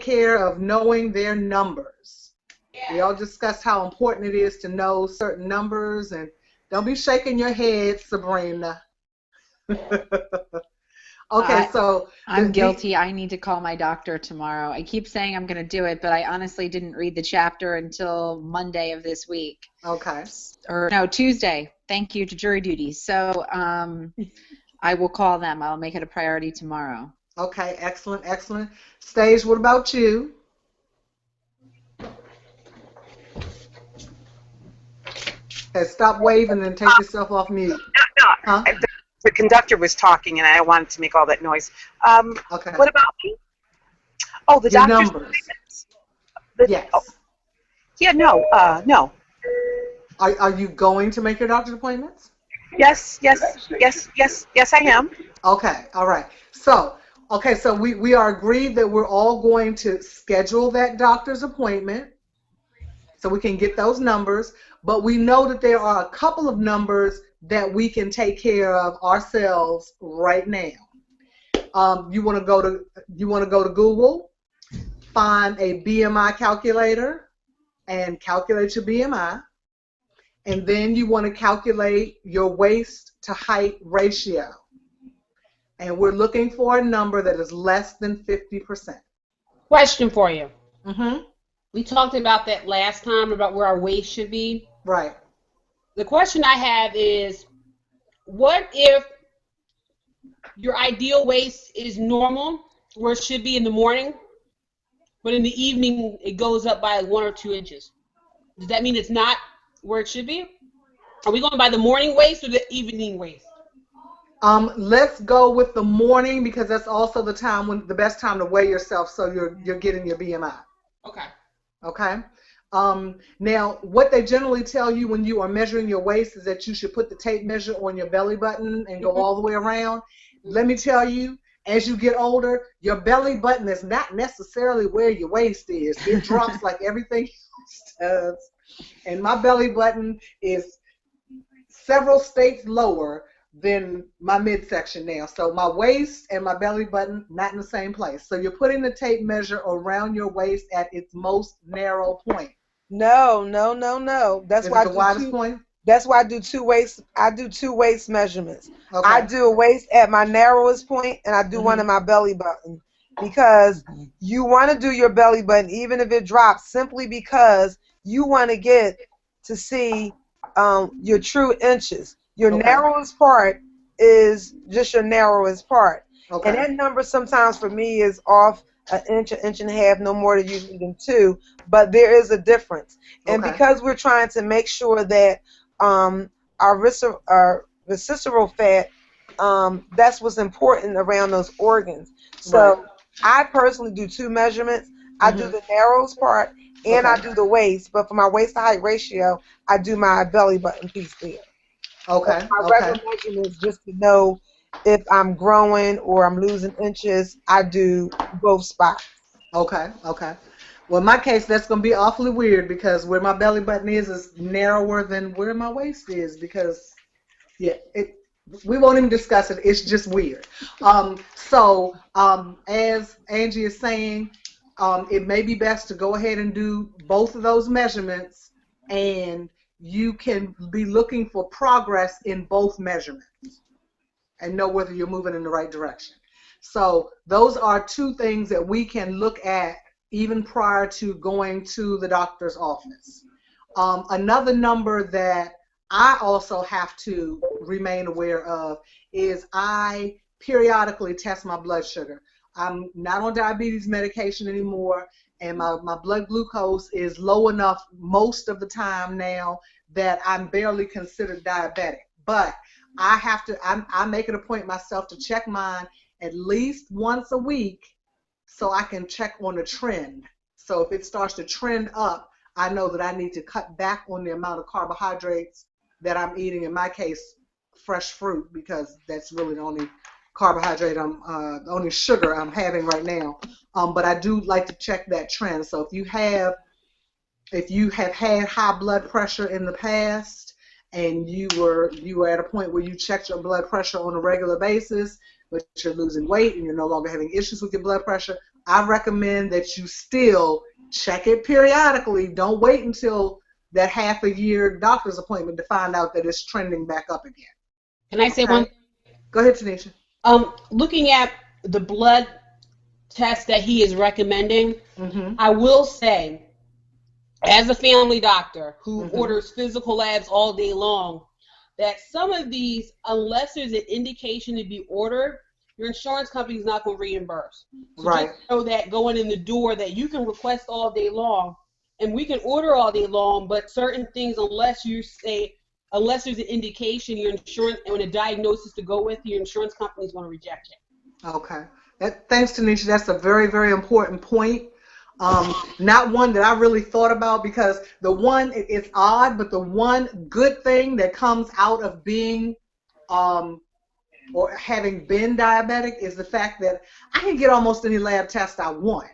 care of knowing their numbers. We all discussed how important it is to know certain numbers, and don't be shaking your head, Sabrina. Okay, I, so I'm guilty. I need to call my doctor tomorrow. I keep saying I'm going to do it, but I honestly didn't read the chapter until Monday of this week. okay. Or no, Tuesday. Thank you to jury duty. So I will call them. I'll make it a priority tomorrow. Okay, excellent, excellent. Stage, what about you? Okay, stop waving and take yourself off mute. No, Huh? the conductor was talking, and I wanted to make all that noise. Okay. What about me? Oh, the Your doctor's numbers. appointments. Oh, Yes. yeah, no, no. Are you going to make your doctor's appointments? Yes, yes, yes, yes, yes, I am. Okay, all right. So, okay, so we are agreed that we're all going to schedule that doctor's appointment so we can get those numbers, but we know that there are a couple of numbers that we can take care of ourselves right now. You want to go to Google, find a BMI calculator, and calculate your BMI, and then you want to calculate your waist to height ratio. And we're looking for a number that is less than 50%. Question for you. Mm-hmm. We talked about that last time about where our waist should be. Right. The question I have is, what if your ideal waist is normal, where it should be in the morning, but in the evening it goes up by 1 or 2 inches? Does that mean it's not where it should be? Are we going by the morning waist or the evening waist? Let's go with the morning because that's also the best time to weigh yourself, so you're getting your BMI. Okay. Okay. Now, what they generally tell you when you are measuring your waist is that you should put the tape measure on your belly button and go all the way around. Let me tell you, as you get older, your belly button is not necessarily where your waist is. It drops like everything else does. And my belly button is several states lower than my midsection now. So my waist and my belly button not in the same place. So you're putting the tape measure around your waist at its most narrow point. No, no, no, no. That's Is why it the widest point? That's why I do two waist. I do two waist measurements. Okay. I do a waist at my narrowest point, and I do one at my belly button, because you want to do your belly button even if it drops, simply because you want to get to see your true inches. Your narrowest part is just your narrowest part, and that number sometimes for me is off an inch and a half, no more than usually than 2. But there is a difference, and because we're trying to make sure that our visceral fat, that's what's important around those organs. So I personally do 2 measurements. I do the narrowest part and I do the waist, but for my waist to height ratio, I do my belly button piece there. Okay. My regular measurement is just to know if I'm growing or I'm losing inches. I do both spots. Okay. Well, in my case, that's going to be awfully weird because where my belly button is narrower than where my waist is because, we won't even discuss it. It's just weird. As Angie is saying, it may be best to go ahead and do both of those measurements, and you can be looking for progress in both measurements and know whether you're moving in the right direction. So those are 2 things that we can look at even prior to going to the doctor's office. Another number that I also have to remain aware of is I periodically test my blood sugar. I'm not on diabetes medication anymore, and my blood glucose is low enough most of the time now that I'm barely considered diabetic. But I make it a point myself to check mine at least once a week so I can check on the trend. So if it starts to trend up, I know that I need to cut back on the amount of carbohydrates that I'm eating. In my case, fresh fruit, because that's really the only carbohydrate only sugar I'm having right now. But I do like to check that trend. So if you have had high blood pressure in the past and you were at a point where you checked your blood pressure on a regular basis, but you're losing weight and you're no longer having issues with your blood pressure, I recommend that you still check it periodically. Don't wait until that half a year doctor's appointment to find out that it's trending back up again. Can I say Okay. one? Go ahead, Tanisha. Looking at the blood test that he is recommending, Mm-hmm. I will say, as a family doctor who Mhm. orders physical labs all day long, that some of these, unless there's an indication to be ordered, your insurance company is not going to reimburse. So Right. just know that going in the door that you can request all day long, and we can order all day long, but certain things, unless there's an indication, your insurance, and a diagnosis to go with, your insurance company is going to reject it. Okay. Thanks, Tanisha. That's a very, very important point. Not one that I really thought about, because it's odd, but the one good thing that comes out of being or having been diabetic is the fact that I can get almost any lab test I want.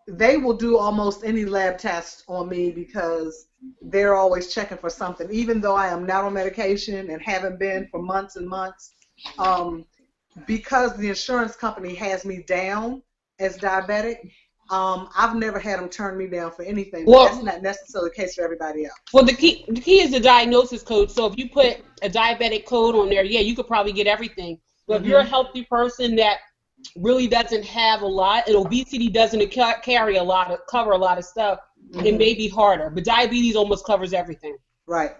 They will do almost any lab test on me because they're always checking for something, even though I am not on medication and haven't been for months and months. Because the insurance company has me down as diabetic, I've never had them turn me down for anything, but Well- that's not necessarily the case for everybody else. Well, the key is the diagnosis code. So if you put a diabetic code on there, yeah, you could probably get everything. But if you're a healthy person that really doesn't have a lot, and obesity doesn't cover a lot of stuff, it may be harder. But diabetes almost covers everything. Right.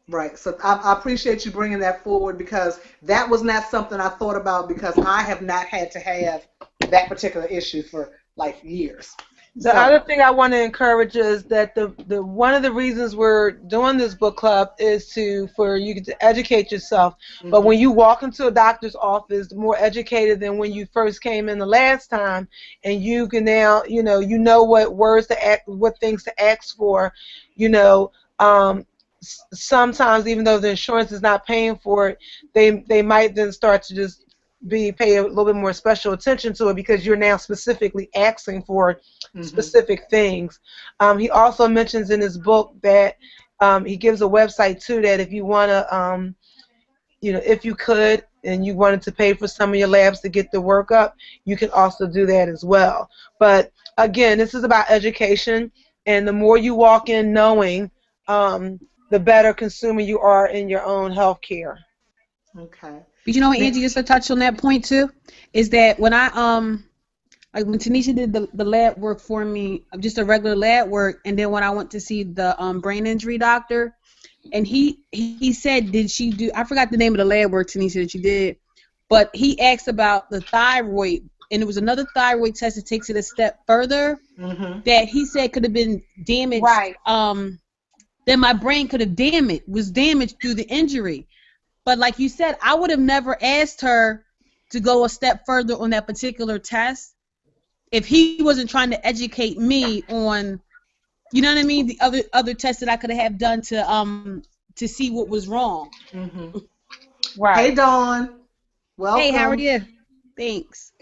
Right. So I appreciate you bringing that forward, because that was not something I thought about, because I have not had to have that particular issue for like years. The other thing I want to encourage is that the one of the reasons we're doing this book club is for you to educate yourself. But when you walk into a doctor's office, more educated than when you first came in the last time, and you can now, you know what words to ask, what things to ask for, sometimes even though the insurance is not paying for it, they might then start to just pay a little bit more special attention to it, because you're now specifically asking for specific things. He also mentions in his book that he gives a website too, that if you want to, if you could and you wanted to pay for some of your labs to get the workup, you can also do that as well. But again, this is about education, and the more you walk in knowing, the better consumer you are in your own health care. Okay. But you know what, Angie, just to touch on that point too, is that when I like when Tanisha did the lab work for me, just a regular lab work, and then when I went to see the brain injury doctor, and he said, did she do, I forgot the name of the lab work, Tanisha, that you did, but he asked about the thyroid, and it was another thyroid test that takes it a step further, that he said could have been damaged, Right. that my brain could have was damaged through the injury. But like you said, I would have never asked her to go a step further on that particular test if he wasn't trying to educate me on, you know what I mean, the other tests that I could have done to see what was wrong. Right. Hey, Dawn. Welcome. Hey, how are you? Thanks.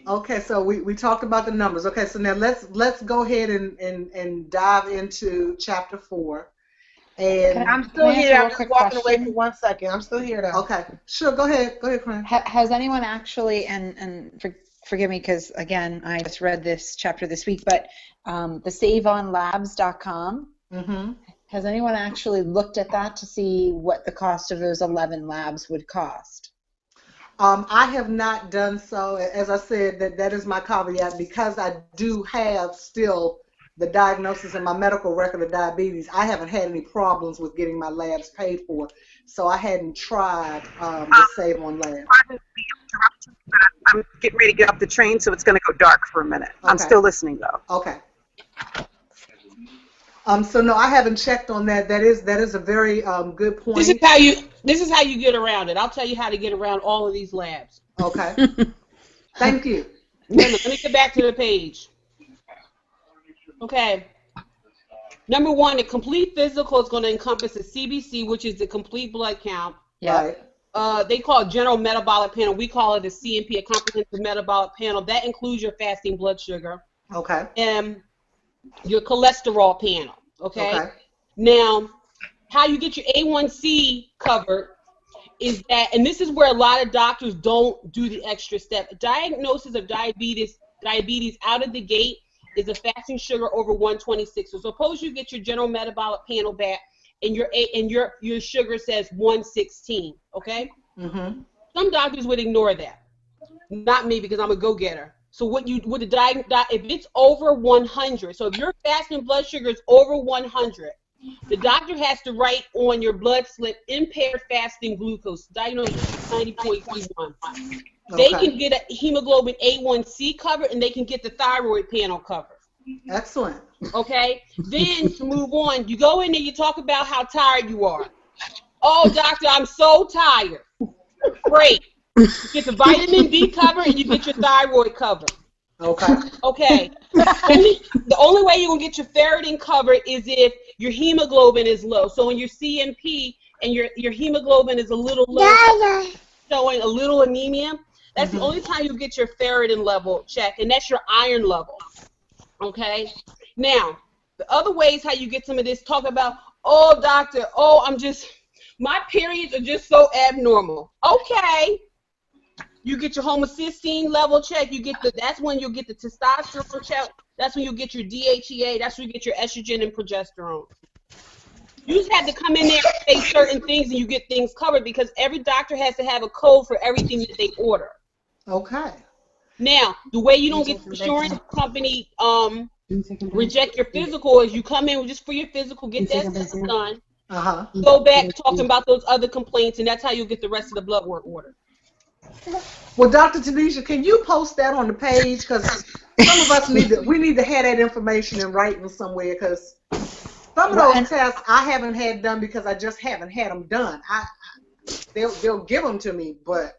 Okay, so we talked about the numbers. Okay, so now let's go ahead and dive into chapter 4. And I'm still Can I ask here. a I'm real just quick walking away question? for 1 second. I'm still here though. okay, sure, go ahead, Corinne. Has anyone actually, and forgive me because, again, I just read this chapter this week, but the saveonlabs.com, has anyone actually looked at that to see what the cost of those 11 labs would cost? I have not done so. As I said, that is my caveat, because I do have still the diagnosis in my medical record of diabetes. I haven't had any problems with getting my labs paid for, so I hadn't tried the Save on Labs. I'm getting ready to get off the train, so it's going to go dark for a minute. I'm Okay. still listening, though. Okay. So no, I haven't checked on that. That is a very good point. This is how you get around it. I'll tell you how to get around all of these labs. Okay. Thank you. Wait a minute, let me get back to the page. Okay. Number 1, a complete physical is going to encompass a CBC, which is the complete blood count. Yeah. Right. They call it general metabolic panel. We call it a CMP, a comprehensive metabolic panel. That includes your fasting blood sugar Okay. and your cholesterol panel. Okay. Okay. Now, how you get your A1C covered is that, and this is where a lot of doctors don't do the extra step. Diagnosis of diabetes out of the gate is a fasting sugar over 126. So suppose you get your general metabolic panel back, and your sugar says 116. Okay. Mm-hmm. Some doctors would ignore that. Not me, because I'm a go-getter. So if it's over 100, so if your fasting blood sugar is over 100, the doctor has to write on your blood slip impaired fasting glucose, diagnosed 90.31. They can get a hemoglobin A1C covered, and they can get the thyroid panel covered. Excellent. Okay? Then to move on, you go in there, you talk about how tired you are. Oh, doctor, I'm so tired. Great. You get the vitamin B covered, and you get your thyroid covered. Okay. Okay. The only way you're going to get your ferritin covered is if your hemoglobin is low. So when your CMP and your hemoglobin is a little low, showing a little anemia, that's the only time you get your ferritin level checked, and that's your iron level. Okay? Now, the other ways how you get some of this, talk about, oh, doctor, my periods are just so abnormal. Okay. You get your homocysteine level check. That's when you'll get the testosterone check. That's when you'll get your DHEA. That's when you get your estrogen and progesterone. You just have to come in there and say certain things, and you get things covered, because every doctor has to have a code for everything that they order. Okay. Now, the way you don't get the insurance company reject your physical is you come in just for your physical, get that test done, go back talking about those other complaints, and that's how you'll get the rest of the blood work ordered. Well, Dr. Tanisha, can you post that on the page? Because some of us need to have that information in writing somewhere, because some of those tests I haven't had done because I just haven't had them done. They'll give them to me, but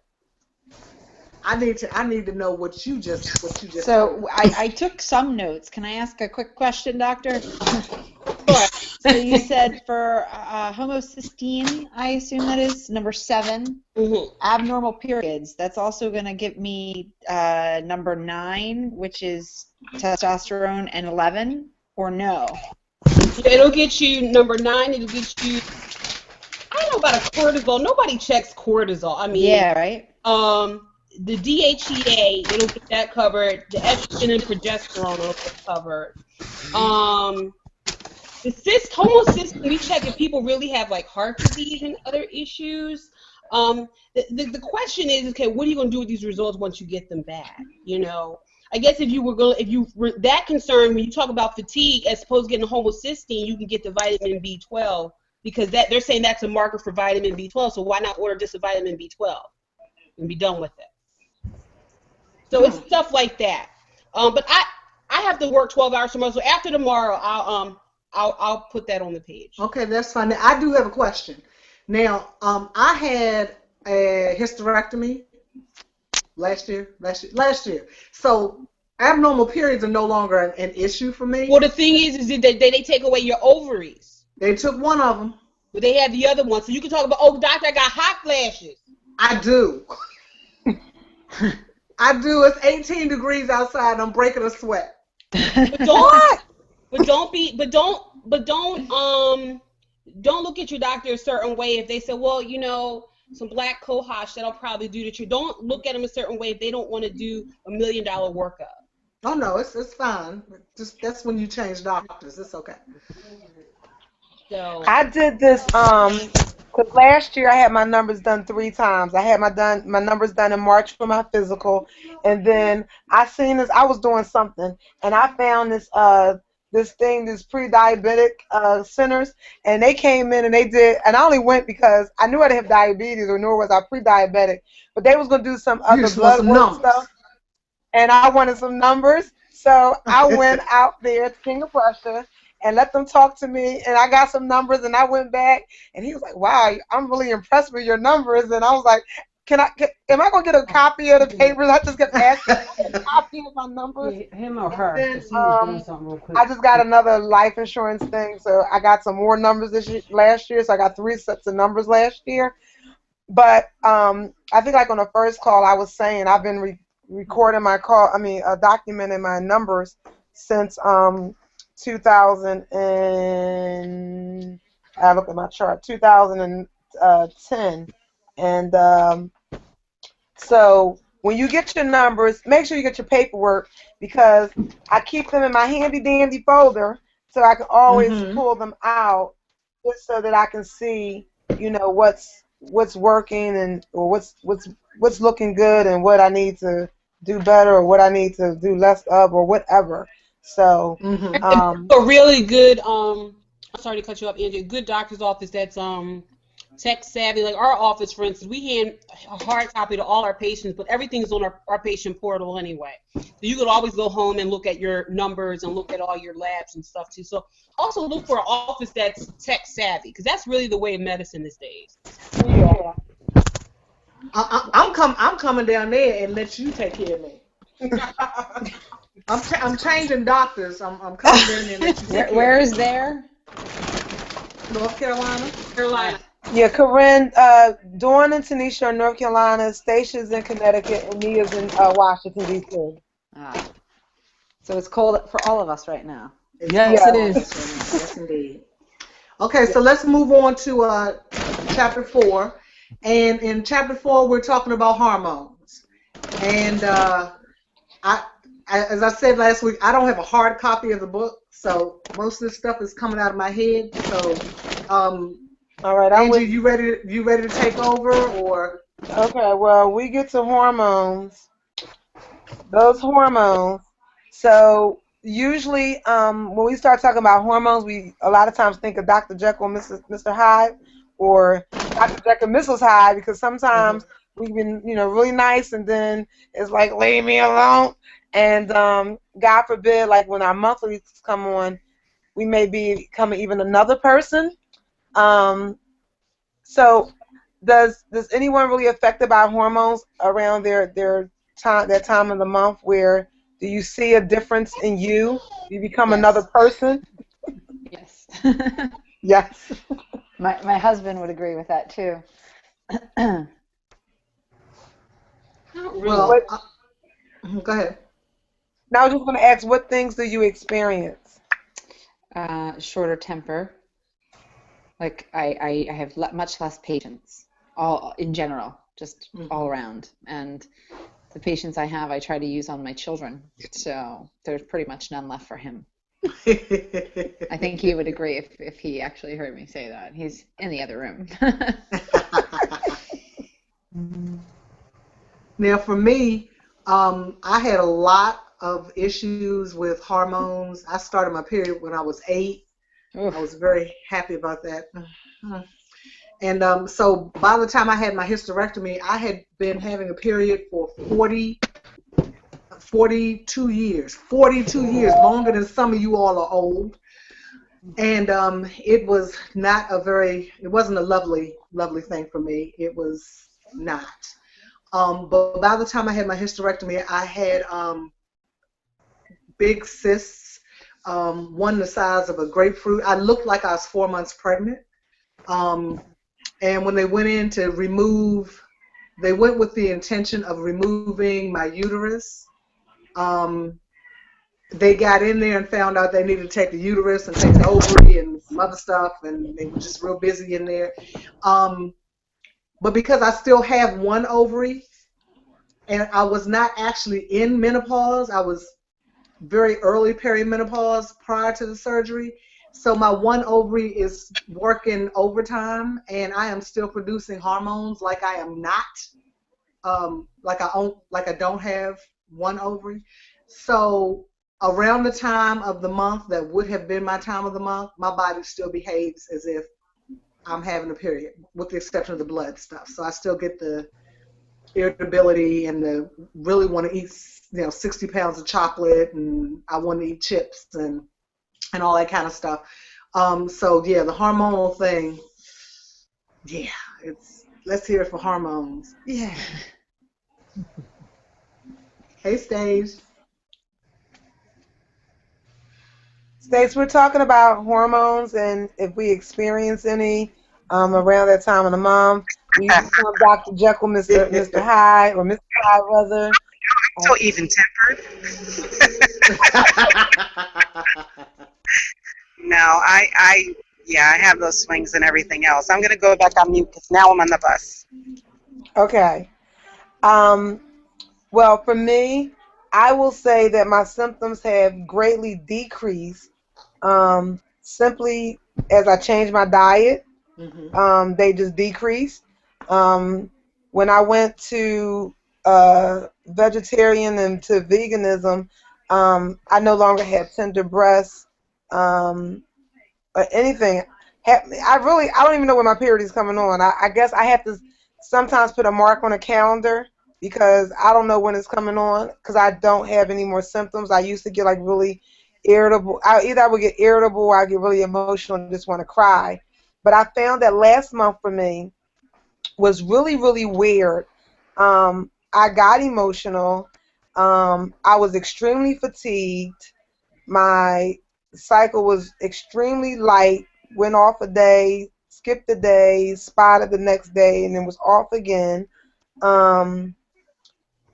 I need to know what you just So I took some notes. Can I ask a quick question, doctor? Sure. So you said for homocysteine, I assume that is number 7, abnormal periods. That's also going to give me number 9, which is testosterone, and 11, or no? It'll get you number 9. It'll get you. I don't know about a cortisol. Nobody checks cortisol. I mean, yeah, right. The DHEA, it'll get that covered. The estrogen and progesterone will get covered. The homocysteine, we check if people really have like heart disease and other issues. The question is, okay, what are you going to do with these results once you get them back? You know, I guess if you were that concerned when you talk about fatigue, as opposed to getting homocysteine, you can get the vitamin B12, because they're saying that's a marker for vitamin B12. So why not order just a vitamin B12 and be done with it? So it's stuff like that. But I have to work 12 hours tomorrow. So after tomorrow, I'll put that on the page. Okay, that's fine. Now, I do have a question. Now, I had a hysterectomy last year. So abnormal periods are no longer an issue for me. Well, the thing is that they take away your ovaries. They took one of them. But they have the other one. So you can talk about, oh, doctor, I got hot flashes. I do. I do. It's 18 degrees outside. I'm breaking a sweat. But don't look at your doctor a certain way if they say, well, you know, some black cohosh that'll probably do the trick. Don't look at them a certain way if they don't want to do $1 million workup. Oh no, it's fine. Just that's when you change doctors. It's okay. So I did this because last year I had my numbers done 3 times. I had my numbers done in March for my physical, and then I seen this. I was doing something, and I found this these pre-diabetic centers, and they came in and they did, and I only went because I knew I didn't have diabetes, or nor was I pre-diabetic, but they was gonna do some other blood work stuff, and I wanted some numbers, so I went out there to King of Prussia and let them talk to me, and I got some numbers, and I went back, and he was like, wow, I'm really impressed with your numbers, and I was like, am I going to get a copy of the papers? I just got asked for a copy of my numbers. Him or her. Then, He was doing something real quick. I just got another life insurance thing, so I got some more numbers last year, so I got 3 sets of numbers last year. But I think like on the first call I was saying I've been recording my call, documenting my numbers since 2000 and I look at my chart, 2010. And so when you get your numbers, make sure you get your paperwork, because I keep them in my handy dandy folder so I can always pull them out, just so that I can see, you know, what's working and or what's looking good and what I need to do better or what I need to do less of or whatever. So a really good I'm sorry to cut you off, Angie. Good doctor's office that's tech savvy, like our office, for instance, we hand a hard copy to all our patients, but everything's on our patient portal anyway. So you could always go home and look at your numbers and look at all your labs and stuff too. So also look for an office that's tech savvy, because that's really the way of medicine these days. Yeah. I'm coming down there and let you take care of me. I'm changing doctors. I'm coming down there and let you take care of me. Where is there? North Carolina. Yeah, Corinne, Dawn and Tanisha are in North Carolina, Stacia's in Connecticut, and Nia's in Washington, D.C. So it's cold for all of us right now. Yes, it is. Yes, indeed. Okay, so let's move on to chapter 4. And in chapter 4, we're talking about hormones. And as I said last week, I don't have a hard copy of the book, so most of this stuff is coming out of my head. So, all right, Angie, you ready to take over, or? Okay, well, we get to hormones. Those hormones. So usually, when we start talking about hormones, we a lot of times think of Dr. Jekyll and Mr. Hyde, or Dr. Jekyll and Mrs. Hyde, because sometimes we've been, really nice, and then it's like, leave me alone. And God forbid, like when our monthlies come on, we may be becoming even another person. So does anyone really affected by hormones around their time of the month? Where do you see a difference in you? You become another person? Yes. Yes. My husband would agree with that too. Well, go ahead. Now I was just going to ask, what things do you experience? Shorter temper. Like I have much less patience, all in general, just all around. And the patience I have, I try to use on my children. So there's pretty much none left for him. I think he would agree if he actually heard me say that. He's in the other room. Now, for me, I had a lot of issues with hormones. I started my period when I was 8. Oof. I was very happy about that. And so by the time I had my hysterectomy, I had been having a period for 42 years. 42 years, longer than some of you all are old. And it was not it wasn't a lovely thing for me. It was not. But by the time I had my hysterectomy, I had big cysts. One the size of a grapefruit. I looked like I was 4 months pregnant. And when they went in to remove, they went with the intention of removing my uterus. They got in there and found out they needed to take the uterus and take the ovary and some other stuff, and they were just real busy in there. But because I still have one ovary, and I was not actually in menopause, I was very early perimenopause prior to the surgery. So my one ovary is working overtime, and I am still producing hormones like I am not, like I don't have one ovary. So around the time of the month that would have been my time of the month, my body still behaves as if I'm having a period, with the exception of the blood stuff. So I still get the irritability and the really want to eat 60 pounds of chocolate, and I want to eat chips and all that kind of stuff. So yeah, the hormonal thing, yeah, let's hear it for hormones. Yeah. Hey, Stage. Stace, we're talking about hormones and if we experience any around that time of the month. We become Dr. Jekyll, Mr. Hyde, or Mr. Hyde, rather. I'm so even-tempered. No, I have those swings and everything else. I'm going to go back on mute because now I'm on the bus. Okay. Well, for me, I will say that my symptoms have greatly decreased simply as I changed my diet. They just decreased. When I went to vegetarian and to veganism, I no longer had tender breasts or anything. I don't even know when my period is coming on. I guess I have to sometimes put a mark on a calendar because I don't know when it's coming on because I don't have any more symptoms. I used to get like really irritable. Either I would get irritable or I get really emotional and just want to cry. But I found that last month for me was really, really weird. I got emotional. I was extremely fatigued. My cycle was extremely light. Went off a day, skipped a day, spotted the next day, and then was off again.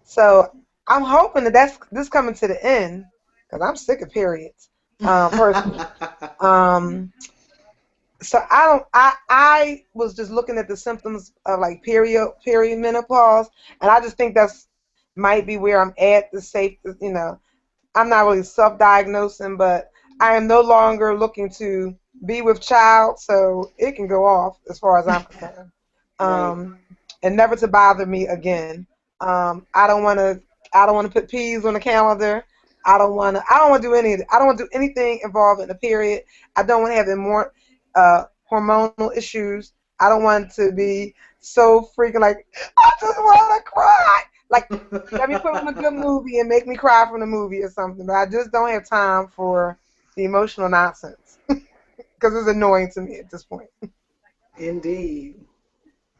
So I'm hoping that this coming to the end because I'm sick of periods. Personally. So I was just looking at the symptoms of like period menopause, and I just think that's might be where I'm at. The safe, I'm not really self-diagnosing, but I am no longer looking to be with child, so it can go off as far as I'm concerned, and never to bother me again. I don't want to put peas on the calendar. I don't want to do any. I don't want to do anything involving the period. I don't want to have more hormonal issues. I don't want to be so freaking like I just want to cry. Like, let me put on a good movie and make me cry from the movie or something. But I just don't have time for the emotional nonsense because it's annoying to me at this point. Indeed.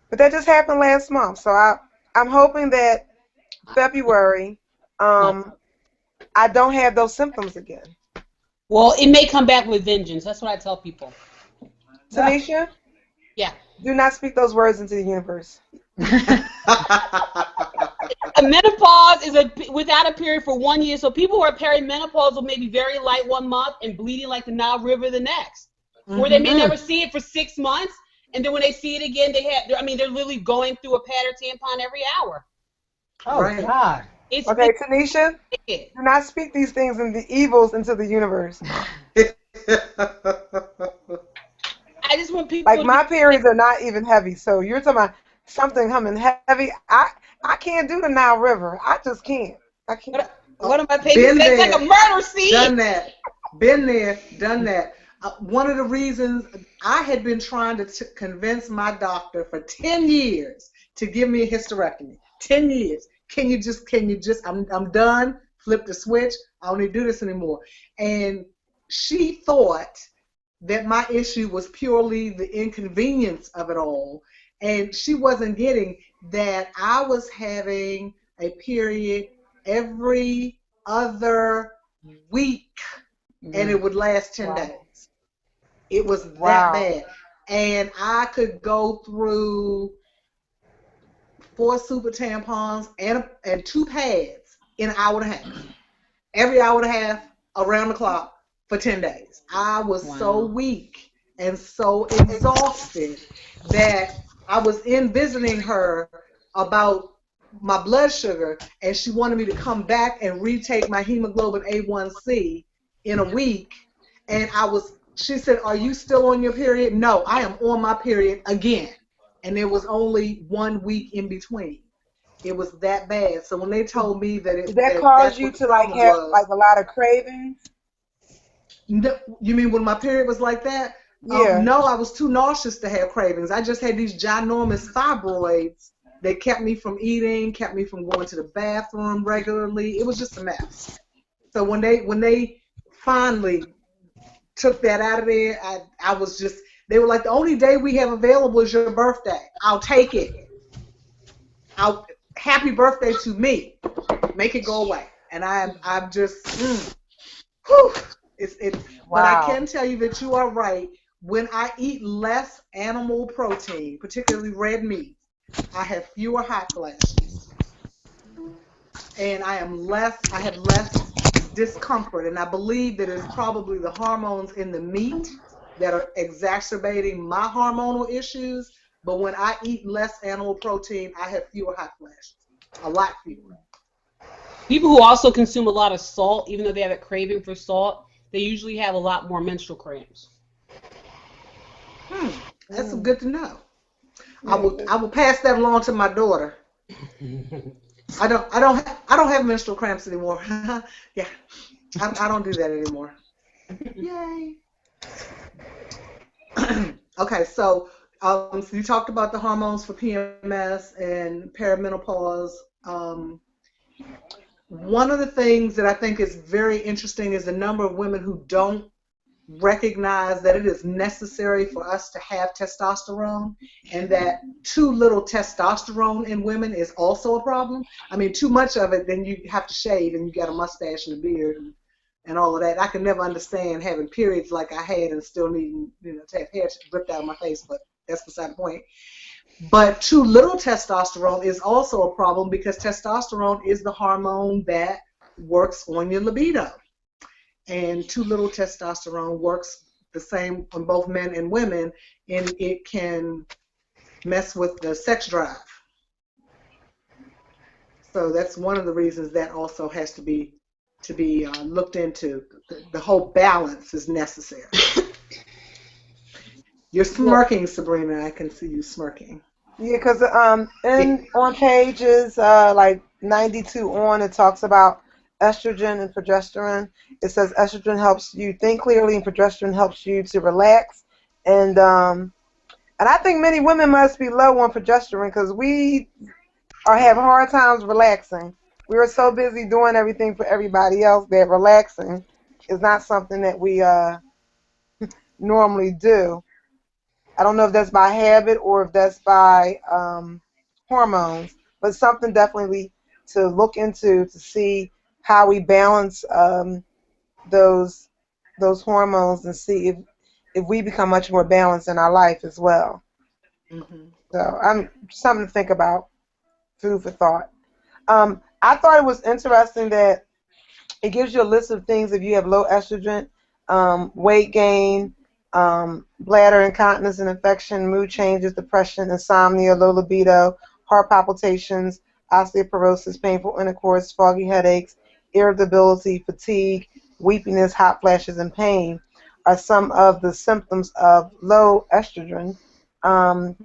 But that just happened last month, so I'm hoping that February, I don't have those symptoms again. Well, it may come back with vengeance. That's what I tell people. Tanisha? Yeah. Do not speak those words into the universe. A menopause is without a period for 1 year, so people who are perimenopausal may be very light 1 month and bleeding like the Nile River the next. Or they may never see it for 6 months, and then when they see it again, they're literally going through a pad or tampon every hour. Oh, right. God. Okay, Tanisha, do not speak these things and the evils into the universe. I just want people like my periods are not even heavy, so you're talking about something coming heavy. I can't do the Nile River. I just can't. I can't. One of my patients says like a murder scene. Done that. Been there, done that. One of the reasons I had been trying to convince my doctor for 10 years to give me a hysterectomy. 10 years. Can you just, I'm done, flip the switch, I don't need to do this anymore. And she thought that my issue was purely the inconvenience of it all, and she wasn't getting that I was having a period every other week, and it would last 10 days. It was that bad. And I could go through 4 super tampons and 2 pads in an hour and a half. Every hour and a half, around the clock, for 10 days. I was so weak and so exhausted that I was in visiting her about my blood sugar, and she wanted me to come back and retake my hemoglobin A1C in a week. And she said, "Are you still on your period?" No, I am on my period again. And there was only 1 week in between. It was that bad. So when they told me that did that cause you to like have like a lot of cravings? No, you mean when my period was like that? Yeah. No, I was too nauseous to have cravings. I just had these ginormous fibroids that kept me from eating, kept me from going to the bathroom regularly. It was just a mess. So when they finally took that out of there, I was just, they were like, the only day we have available is your birthday. I'll take it. Happy birthday to me. Make it go away. And I'm just, whew. But I can tell you that you are right. When I eat less animal protein, particularly red meat, I have fewer hot flashes, and I have less discomfort. And I believe that it's probably the hormones in the meat that are exacerbating my hormonal issues. But when I eat less animal protein, I have fewer hot flashes. A lot fewer. People who also consume a lot of salt, even though they have a craving for salt, they usually have a lot more menstrual cramps. That's good to know. I will pass that along to my daughter. I don't have menstrual cramps anymore. Yeah, I don't do that anymore. Yay. Okay, so you talked about the hormones for PMS and perimenopause. One of the things that I think is very interesting is the number of women who don't recognize that it is necessary for us to have testosterone, and that too little testosterone in women is also a problem. I mean, too much of it, then you have to shave and you got a mustache and a beard and all of that. I could never understand having periods like I had and still needing, to have hair ripped out of my face, but that's beside the point. But too little testosterone is also a problem because testosterone is the hormone that works on your libido. And too little testosterone works the same on both men and women, and it can mess with the sex drive. So that's one of the reasons that also has to be looked into. The whole balance is necessary. You're smirking, Sabrina. I can see you smirking. Yeah, because on pages like 92 on, it talks about estrogen and progesterone. It says estrogen helps you think clearly and progesterone helps you to relax. And I think many women must be low on progesterone because we have hard times relaxing. We are so busy doing everything for everybody else that relaxing is not something that we normally do. I don't know if that's by habit or if that's by hormones, but something definitely to look into to see how we balance those hormones and see if we become much more balanced in our life as well. Mm-hmm. So something to think about, food for thought. I thought it was interesting that it gives you a list of things if you have low estrogen, weight gain, bladder incontinence and infection, mood changes, depression, insomnia, low libido, heart palpitations, osteoporosis, painful intercourse, foggy headaches, irritability, fatigue, weepiness, hot flashes, and pain are some of the symptoms of low estrogen. And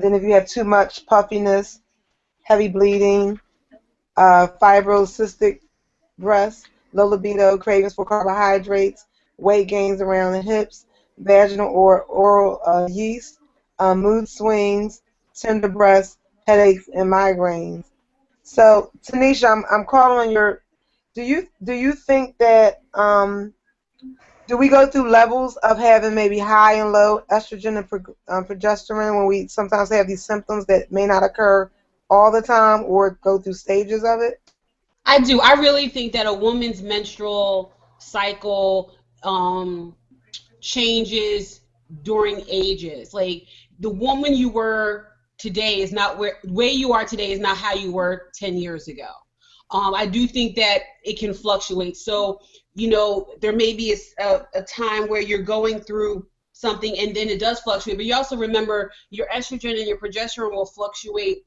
then if you have too much puffiness, heavy bleeding, fibrocystic breasts, low libido, cravings for carbohydrates, weight gains around the hips, vaginal or oral yeast, mood swings, tender breasts, headaches, and migraines. So, Tanisha, I'm calling on your. Do you think that do we go through levels of having maybe high and low estrogen and progesterone when we sometimes have these symptoms that may not occur all the time or go through stages of it? I do. I really think that a woman's menstrual cycle changes during ages. Like the woman you were today is not where you are today is not how you were 10 years ago. I do think that it can fluctuate. So, there may be a time where you're going through something and then it does fluctuate. But you also remember your estrogen and your progesterone will fluctuate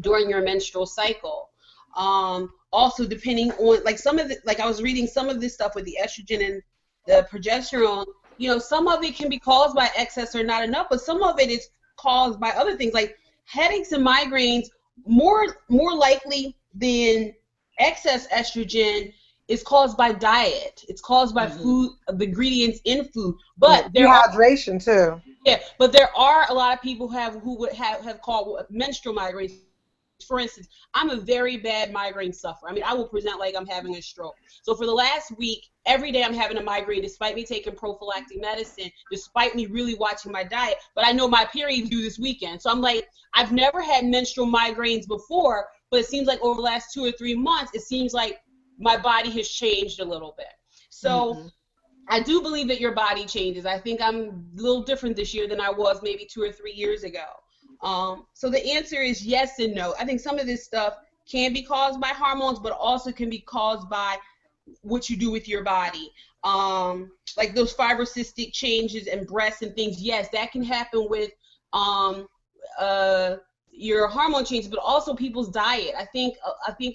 during your menstrual cycle. Also, depending on, I was reading some of this stuff with the estrogen and the progesterone, some of it can be caused by excess or not enough, but some of it is caused by other things like headaches and migraines. More likely than excess estrogen is caused by diet. It's caused by food, the ingredients in food. But dehydration too. Yeah, but there are a lot of people who would have called menstrual migraines. For instance, I'm a very bad migraine sufferer. I mean, I will present like I'm having a stroke. So for the last week, every day I'm having a migraine despite me taking prophylactic medicine, despite me really watching my diet. But I know my period's due this weekend. So I'm like, I've never had menstrual migraines before, but it seems like over the last 2 or 3 months, it seems like my body has changed a little bit. So I do believe that your body changes. I think I'm a little different this year than I was maybe 2 or 3 years ago. So the answer is yes and no. I think some of this stuff can be caused by hormones, but also can be caused by what you do with your body. Like those fibrocystic changes in breasts and things, yes, that can happen with your hormone changes, but also people's diet. I think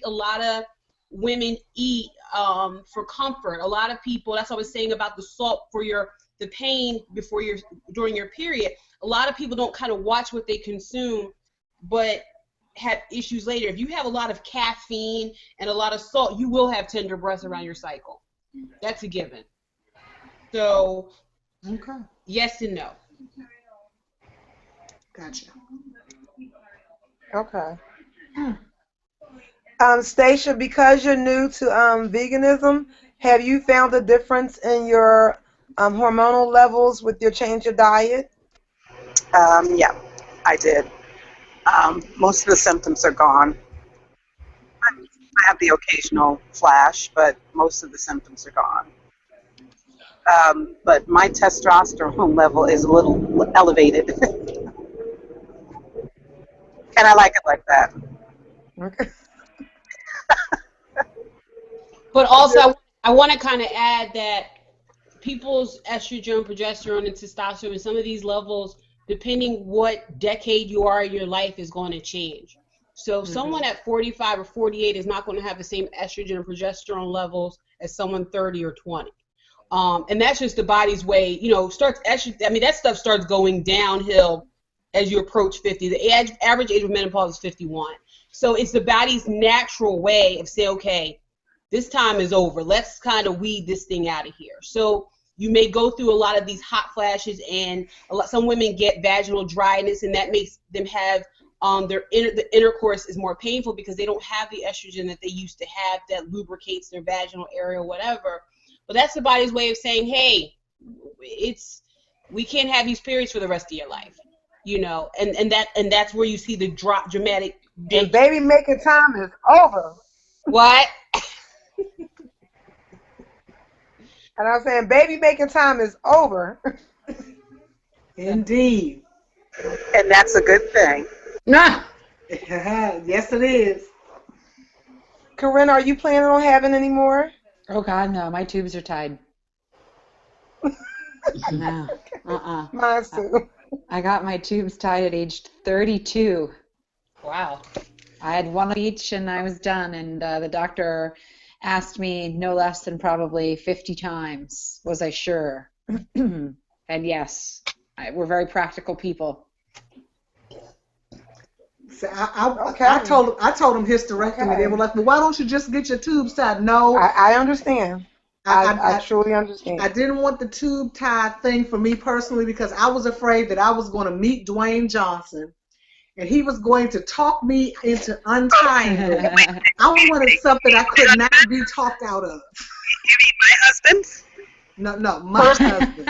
a lot of women eat for comfort. A lot of people, that's what I was saying about the salt for the pain during your period. A lot of people don't kind of watch what they consume, but have issues later. If you have a lot of caffeine and a lot of salt, you will have tender breasts around your cycle. That's a given. So, okay. Yes and no. Gotcha. Okay. Stacia, because you're new to veganism, have you found a difference in your hormonal levels with your change of diet? Yeah, I did. Most of the symptoms are gone. I have the occasional flash, but most of the symptoms are gone. But my testosterone level is a little elevated. And I like it like that. Okay. But also, I want to kind of add that people's estrogen, progesterone, and testosterone, some of these levels, depending what decade you are in your life, is going to change. So someone at 45 or 48 is not going to have the same estrogen and progesterone levels as someone 30 or 20. And that's just the body's way, that stuff starts going downhill as you approach 50. The average age of menopause is 51. So it's the body's natural way of saying, okay, this time is over. Let's kind of weed this thing out of here. So you may go through a lot of these hot flashes, and some women get vaginal dryness, and that makes them have the intercourse is more painful because they don't have the estrogen that they used to have that lubricates their vaginal area or whatever. But that's the body's way of saying, hey, we can't have these periods for the rest of your life, and that's where you see the dramatic. And baby making time is over. What? And I'm saying baby making time is over. Indeed. And that's a good thing. Nah. Yes, it is. Corinne, are you planning on having any more? Oh God, no! My tubes are tied. No. Mine too. I got my tubes tied at age 32. Wow. I had one of each, and I was done. And the doctor asked me no less than probably 50 times, was I sure? And yes, we're very practical people. So I told him hysterectomy. They were like, well, why don't you just get your tubes tied? No. I understand. I truly understand. I didn't want the tube tied thing for me personally because I was afraid that I was going to meet Dwayne Johnson and he was going to talk me into untying it. I wanted something I could not be talked out of. You mean my husband? No, my husband.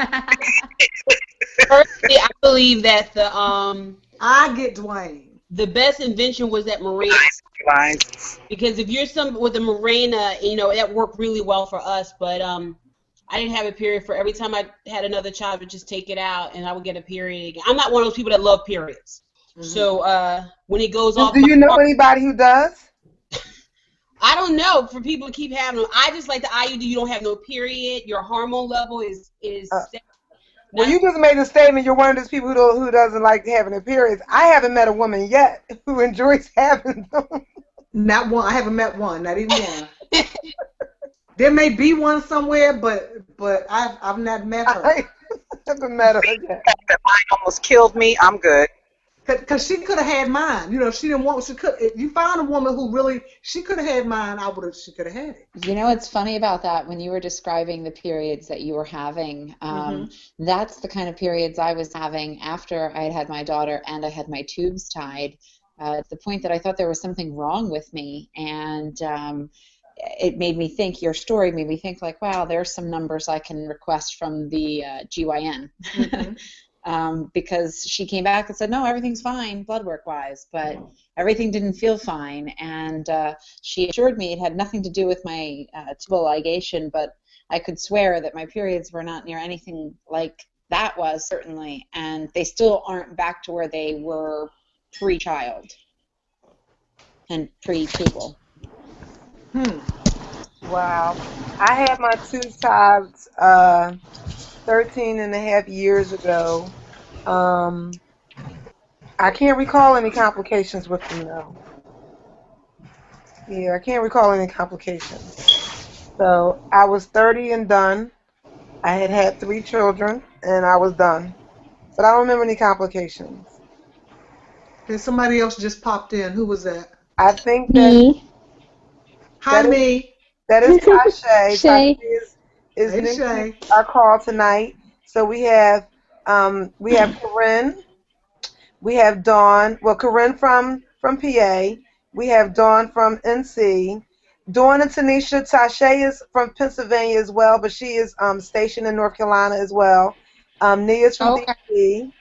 Personally, I believe that I get Dwayne. The best invention was that Mirena. Because if you're with a Mirena, that worked really well for us. But I didn't have a period for every time I had another child, I would just take it out and I would get a period again. I'm not one of those people that love periods. Mm-hmm. So when it goes off. Do you know anybody who does? I don't know. For people to keep having them, I just like the IUD. You don't have no period. Your hormone level is. Well, you just made a statement. You're one of those people who doesn't like having their periods. I haven't met a woman yet who enjoys having them. Not one. I haven't met one. Not even one. There may be one somewhere, but I've not met her. I haven't met her yet. That mine almost killed me. I'm good. Because she could have had mine. She didn't want. She could. If you found a woman who really, she could have had mine. She could have had it. What's funny about that? When you were describing the periods that you were having, that's the kind of periods I was having after I had my daughter and I had my tubes tied. To the point that I thought there was something wrong with me, and it made me think. Your story made me think like, wow, there's some numbers I can request from the GYN. Mm-hmm. Because she came back and said, no, everything's fine blood work wise, but everything didn't feel fine, and she assured me it had nothing to do with my tubal ligation, but I could swear that my periods were not near anything like that was, certainly, and they still aren't back to where they were pre-child and pre-tubal. Wow. I had my tubes tied 13 and a half years ago. I can't recall any complications with them though. Yeah, I can't recall any complications. So I was 30 and done. I had 3 children and I was done. But I don't remember any complications. Okay, somebody else just popped in. Who was that? I think Me. Hi, me. that is Tashay. Shay. Tashay is Hey, new to Shay. our call tonight. So we have Corinne, we have Dawn. Well, Corinne from PA. We have Dawn from NC. Dawn and Tanisha. Tashay is from Pennsylvania as well, but she is stationed in North Carolina as well. Nia's from Okay. DC.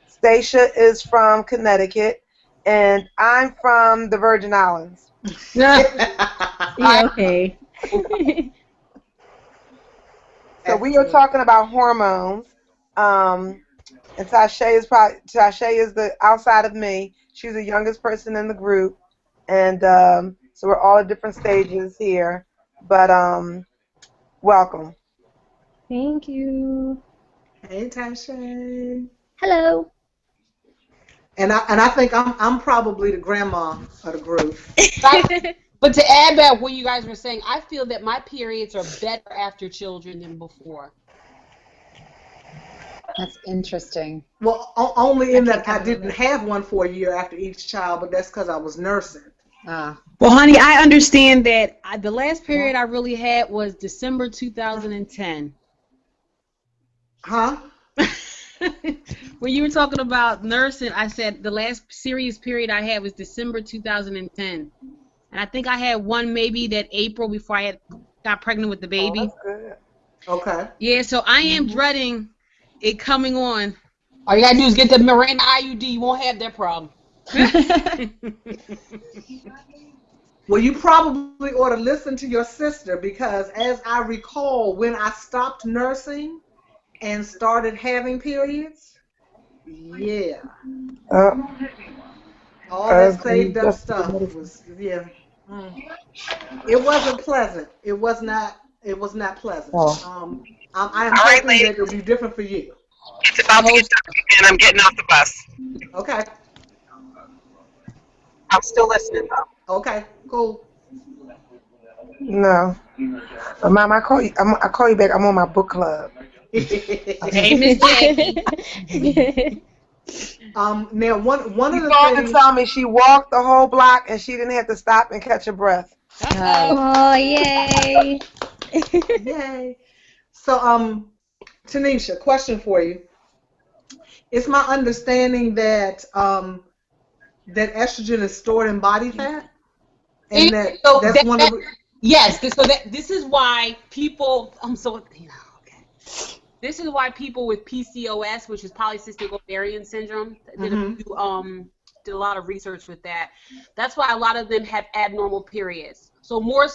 Stacia is from Connecticut, and I'm from the Virgin Islands. Yeah, okay. So we are talking about hormones. And Tashay is the outside of me. She's the youngest person in the group, and so we're all at different stages here. But welcome. Thank you. Hey, Tashay. Hello. And I think I'm probably the grandma of the group. But to add back what you guys were saying, I feel that my periods are better after children than before. That's interesting. Well, only in I that can't I didn't have one for a year after each child, but that's because I was nursing. Ah. Well, honey, I understand that the last period I really had was December 2010. Huh? When you were talking about nursing, I said the last serious period I had was December 2010. And I think I had one maybe that April before I got pregnant with the baby. Oh, that's good. Okay. Yeah, so I am dreading it coming on. All you gotta do is get the Miranda IUD. You won't have that problem. Well, you probably ought to listen to your sister because, as I recall, when I stopped nursing and started having periods, yeah, all that saved up stuff was, yeah. It wasn't pleasant. It was not pleasant. Oh. I am All right, hoping ladies. that it'll be different for you. It's about to get dark and I'm getting off the bus. Okay. I'm still listening though. Okay. Cool. No. Mom, I call you back. I'm on my book club. Hey, Miss Jackie. Now one of She the called and things. told me she walked the whole block and she didn't have to stop and catch her breath. Oh, yay. Yay. So, Tanisha, question for you. It's my understanding that that estrogen is stored in body fat, and that's one of the. Yes. This is why people. This is why people with PCOS, which is polycystic ovarian syndrome, did a lot of research with that. That's why a lot of them have abnormal periods. So more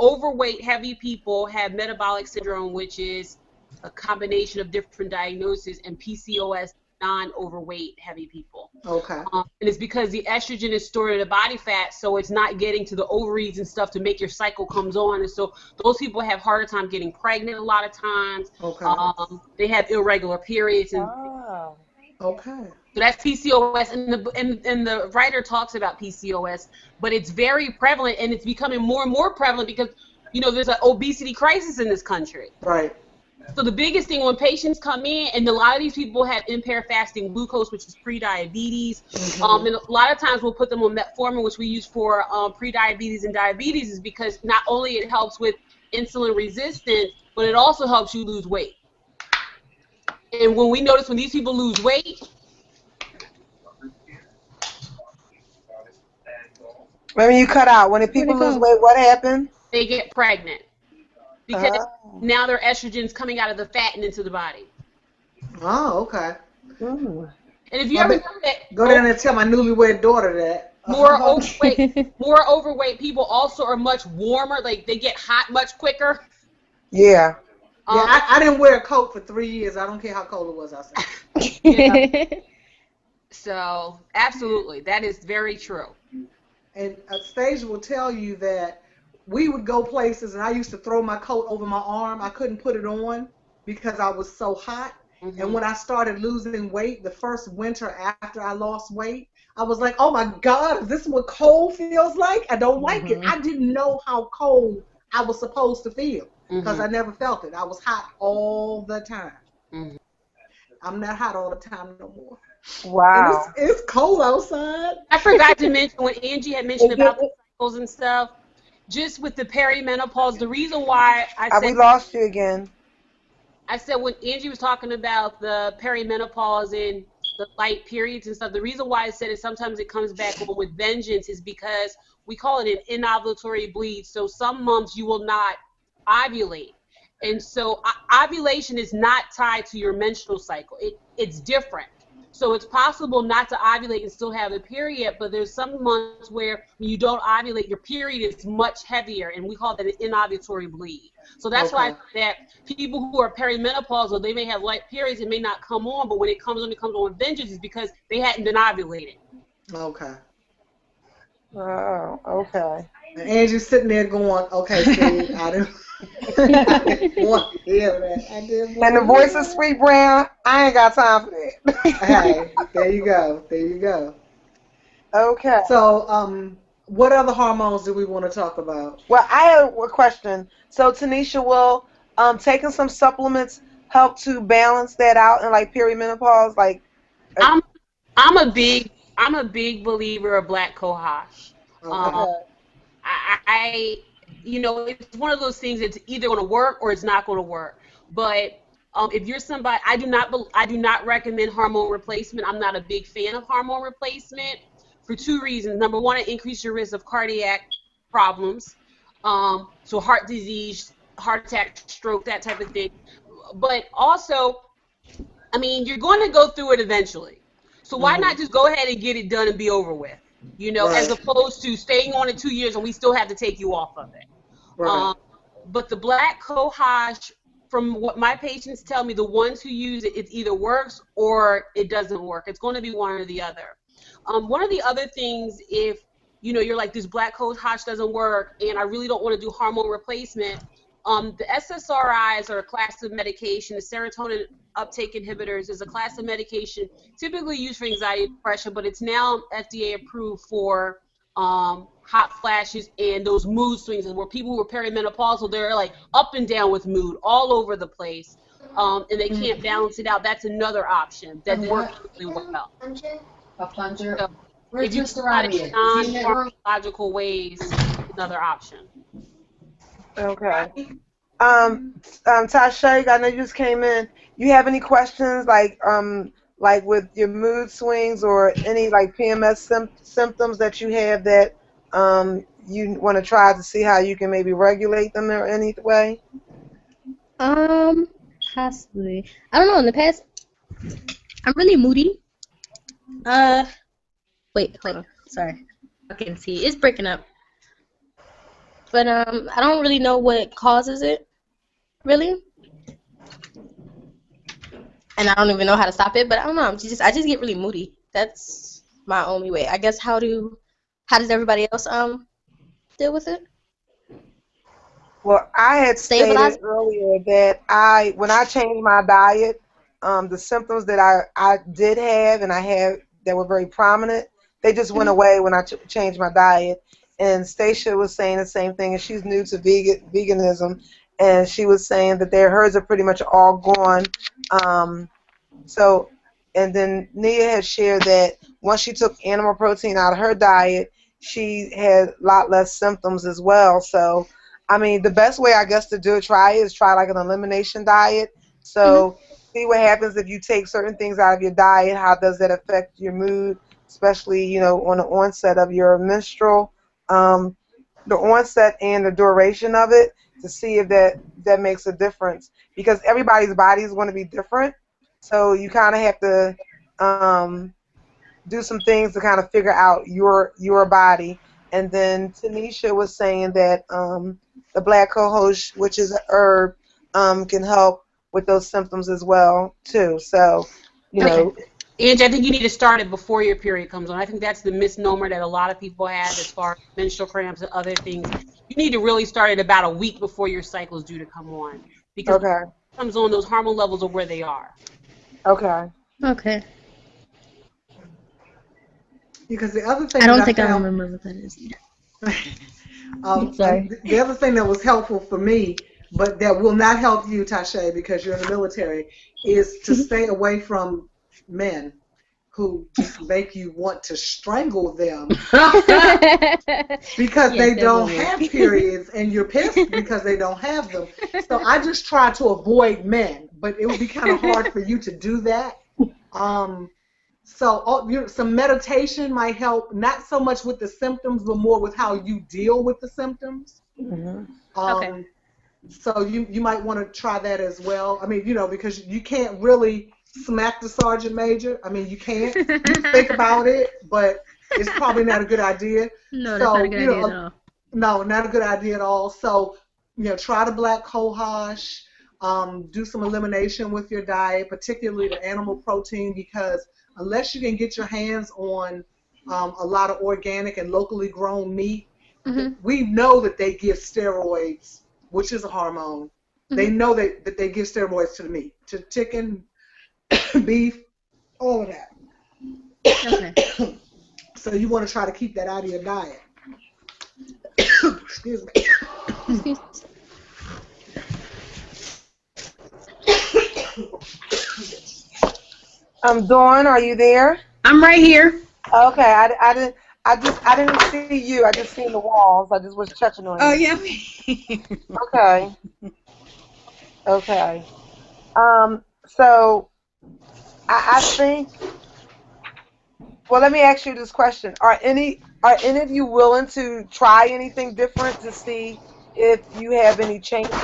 overweight, heavy people have metabolic syndrome, which is a combination of different diagnoses, and PCOS, non-overweight, heavy people. Okay. And it's because the estrogen is stored in the body fat, so it's not getting to the ovaries and stuff to make your cycle comes on. And so those people have harder time getting pregnant a lot of times. Okay. They have irregular periods. And Okay. so that's PCOS, and the writer talks about PCOS, but it's very prevalent, and it's becoming more and more prevalent because, there's an obesity crisis in this country. Right. So the biggest thing when patients come in, and a lot of these people have impaired fasting glucose, which is pre-diabetes, and a lot of times we'll put them on metformin, which we use for pre-diabetes and diabetes, is because not only it helps with insulin resistance, but it also helps you lose weight. And when we notice when these people lose weight, When you cut out, when the people lose weight, what happened? they get pregnant because now their estrogen's coming out of the fat and into the body. Oh, okay. Mm. And if you ever know that, Go down there and tell my newlywed daughter that. more overweight people also are much warmer. Like they get hot much quicker. Yeah. Yeah, I didn't wear a coat for 3 years. I don't care how cold it was outside. Yeah. So absolutely, that is very true. And Stasia will tell you that we would go places, and I used to throw my coat over my arm. I couldn't put it on because I was so hot. And when I started losing weight, the first winter after I lost weight, I was like, oh my God, is this what cold feels like? I don't like it. I didn't know how cold I was supposed to feel because I never felt it. I was hot all the time. I'm not hot all the time no more. Wow. And it's cold outside. I forgot to mention when Angie had mentioned about the cycles and stuff, just with the perimenopause, the reason why I said... We lost you again. I said when Angie was talking about the perimenopause and the light periods and stuff, the reason why I said it sometimes it comes back on with vengeance is because we call it an inovulatory bleed. So some months you will not ovulate. And so ovulation is not tied to your menstrual cycle. It's different. So it's possible not to ovulate and still have a period, but there's some months where when you don't ovulate, your period is much heavier, and we call that an inovulatory bleed. So that's why that people who are perimenopausal, they may have light periods, it may not come on, but when it comes on with vengeance, is because they hadn't been ovulated. Okay. Oh, okay. And Angie's sitting there going, okay, Steve, I didn't want to hear that. And the voice of Sweet Brown, I ain't got time for that. Hey, there you go. There you go. Okay. So, what other hormones do we want to talk about? Well, I have a question. So, Tanisha, will taking some supplements help to balance that out in like perimenopause? Like, I'm a big believer of black cohosh. I you know, it's one of those things that's either going to work or it's not going to work. But if you're somebody, I do not recommend hormone replacement. I'm not a big fan of hormone replacement for two reasons. Number one, it increases your risk of cardiac problems, so heart disease, heart attack, stroke, that type of thing. But also, I mean, you're going to go through it eventually. So why not just go ahead and get it done and be over with? You know, as opposed to staying on it 2 years and we still have to take you off of it. Right. But the black cohosh, from what my patients tell me, the ones who use it, it either works or it doesn't work. It's going to be one or the other. One of the other things, if you know you're like, this black cohosh doesn't work and I really don't want to do hormone replacement, the SSRIs are a class of medication. The serotonin uptake inhibitors is a class of medication typically used for anxiety and depression, but it's now FDA approved for hot flashes and those mood swings, and where people who are perimenopausal, they're like up and down with mood all over the place, and they can't balance it out. That's another option that works really well. A plunger. So Where's if you Mr. try Robbie? it non-pharmacological ways, another option. Okay. Tasha, I know you just came in. You have any questions, like with your mood swings or any like PMS symptoms that you have that you want to try to see how you can maybe regulate them in any way? Possibly. I don't know. In the past, I'm really moody. Wait, hold on. Sorry, I can see it's breaking up. But I don't really know what causes it, really. And I don't even know how to stop it, but I don't know. I just get really moody. That's my only way. I guess how does everybody else deal with it? Well, I had stated earlier that when I changed my diet, the symptoms that I did have and I had that were very prominent, they just went away when I changed my diet. And Stacia was saying the same thing, and she's new to veganism, and she was saying that hers are pretty much all gone. And then Nia had shared that once she took animal protein out of her diet, she had a lot less symptoms as well. So, I mean, the best way, I guess, to try like an elimination diet. So see what happens if you take certain things out of your diet. How does that affect your mood, especially, you know, on the onset of your menstrual, the onset and the duration of it, to see if that makes a difference. Because everybody's body is going to be different. So you kind of have to do some things to kind of figure out your body. And then Tanisha was saying that the black cohosh, which is a herb, can help with those symptoms as well too. So, you know. Angie, I think you need to start it before your period comes on. I think that's the misnomer that a lot of people have as far as menstrual cramps and other things. You need to really start it about a week before your cycle is due to come on. Because when it comes on, those hormone levels are where they are. Okay. Okay. Because the other thing I don't that think I found, remember what that is. Sorry. The other thing that was helpful for me, but that will not help you, Tasha, because you're in the military, is to stay away from men who just make you want to strangle them because they don't have periods and you're pissed because they don't have them. So I just try to avoid men, but it would be kind of hard for you to do that. So some meditation might help, not so much with the symptoms, but more with how you deal with the symptoms. Okay. So you might want to try that as well. I mean, because you can't really smack the sergeant major. I mean, you can't. You think about it, but it's probably not a good idea. No, that's not a good idea at all. No, not a good idea at all. So, try the black cohosh. Do some elimination with your diet, particularly the animal protein, because unless you can get your hands on a lot of organic and locally grown meat, we know that they give steroids, which is a hormone. They know that they give steroids to the meat, to chicken, beef, all of that. Okay. So you want to try to keep that out of your diet. Excuse me. Dawn, are you there? I'm right here. Okay, I didn't see you. I just seen the walls. I just was checking on you. Oh yeah. Okay. Okay. So I think. Well, let me ask you this question: Are any of you willing to try anything different to see if you have any changes